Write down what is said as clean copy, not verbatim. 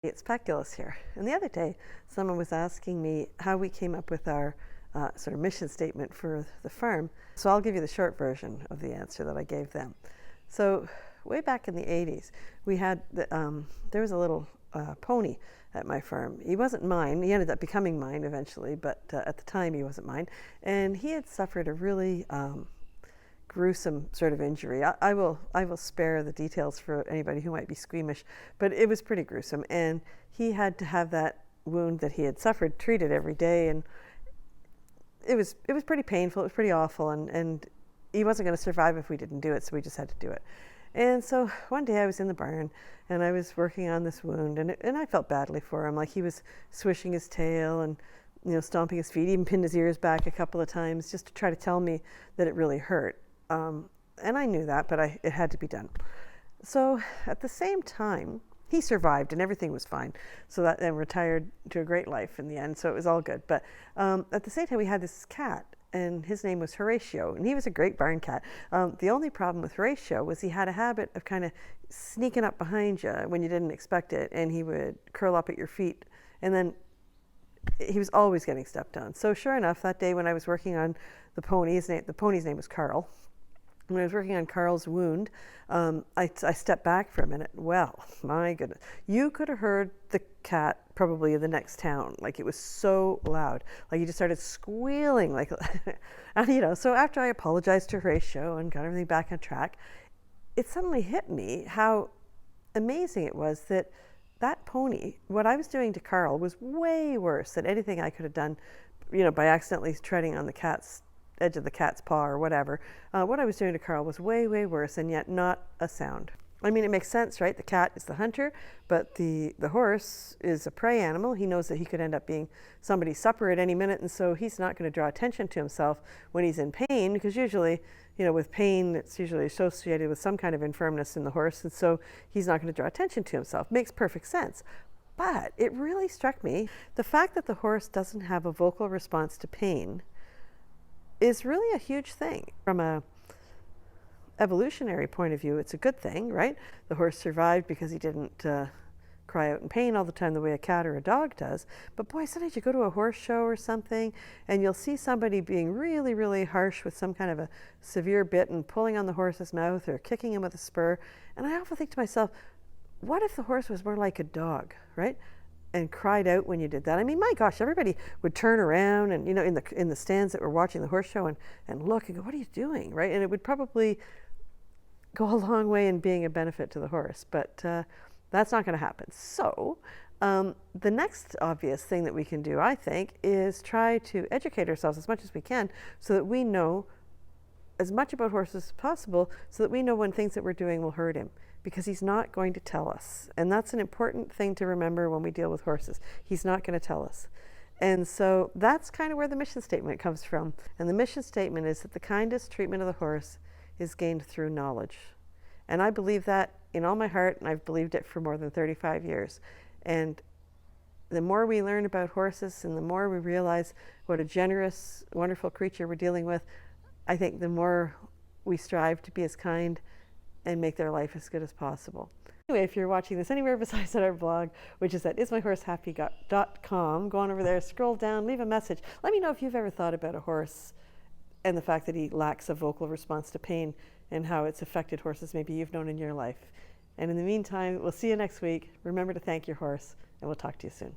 It's Peculus here. And the other day, someone was asking me how we came up with our sort of mission statement for the farm. So I'll give you the short version of the answer that I gave them. So way back in the 80s, we had there was a little pony at my farm. He wasn't mine. He ended up becoming mine eventually, but at the time he wasn't mine. And he had suffered a really gruesome sort of injury. I will spare the details for anybody who might be squeamish, but it was pretty gruesome, and he had to have that wound that he had suffered treated every day, and it was pretty painful. It was pretty awful, and he wasn't going to survive if we didn't do it, so we just had to do it. And so one day I was in the barn and I was working on this wound, and I felt badly for him. Like, he was swishing his tail and stomping his feet, even pinned his ears back a couple of times just to try to tell me that it really hurt. And I knew that, but it had to be done. So at the same time, he survived and everything was fine. So that then retired to a great life in the end. So it was all good. But at the same time, we had this cat, and his name was Horatio, and he was a great barn cat. The only problem with Horatio was he had a habit of kind of sneaking up behind you when you didn't expect it, and he would curl up at your feet, and then he was always getting stepped on. So sure enough, that day when I was working on the pony's name was Carl. When I was working on Carl's wound, I stepped back for a minute. Well, my goodness, you could have heard the cat probably in the next town. Like, it was so loud. Like, he just started squealing. Like, and, so after I apologized to Horatio and got everything back on track, it suddenly hit me how amazing it was that that pony, what I was doing to Carl, was way worse than anything I could have done, by accidentally treading on the edge of the cat's paw or whatever. What I was doing to Carl was way, way worse, and yet not a sound. I mean, it makes sense, right? The cat is the hunter, but the horse is a prey animal. He knows that he could end up being somebody's supper at any minute, and so he's not going to draw attention to himself when he's in pain, because usually, with pain, it's usually associated with some kind of infirmness in the horse, and so he's not going to draw attention to himself. Makes perfect sense. But it really struck me, the fact that the horse doesn't have a vocal response to pain is really a huge thing. From a evolutionary point of view, it's a good thing, right? The horse survived because he didn't cry out in pain all the time the way a cat or a dog does. But boy, sometimes you go to a horse show or something and you'll see somebody being really, really harsh with some kind of a severe bit and pulling on the horse's mouth or kicking him with a spur. And I often think to myself, what if the horse was more like a dog, right? And cried out when you did that. I mean, my gosh, everybody would turn around and, in the stands that were watching the horse show and look and go, what are you doing, right? And it would probably go a long way in being a benefit to the horse, but that's not going to happen. So the next obvious thing that we can do, I think, is try to educate ourselves as much as we can so that we know as much about horses as possible, so that we know when things that we're doing will hurt him, because he's not going to tell us. And that's an important thing to remember when we deal with horses. He's not going to tell us. And so that's kind of where the mission statement comes from. And the mission statement is that the kindest treatment of the horse is gained through knowledge. And I believe that in all my heart, and I've believed it for more than 35 years. And the more we learn about horses and the more we realize what a generous, wonderful creature we're dealing with, I think the more we strive to be as kind and make their life as good as possible. Anyway, if you're watching this anywhere besides at our blog, which is at ismyhorsehappy.com, go on over there, scroll down, leave a message. Let me know if you've ever thought about a horse and the fact that he lacks a vocal response to pain and how it's affected horses maybe you've known in your life. And in the meantime, we'll see you next week. Remember to thank your horse, and we'll talk to you soon.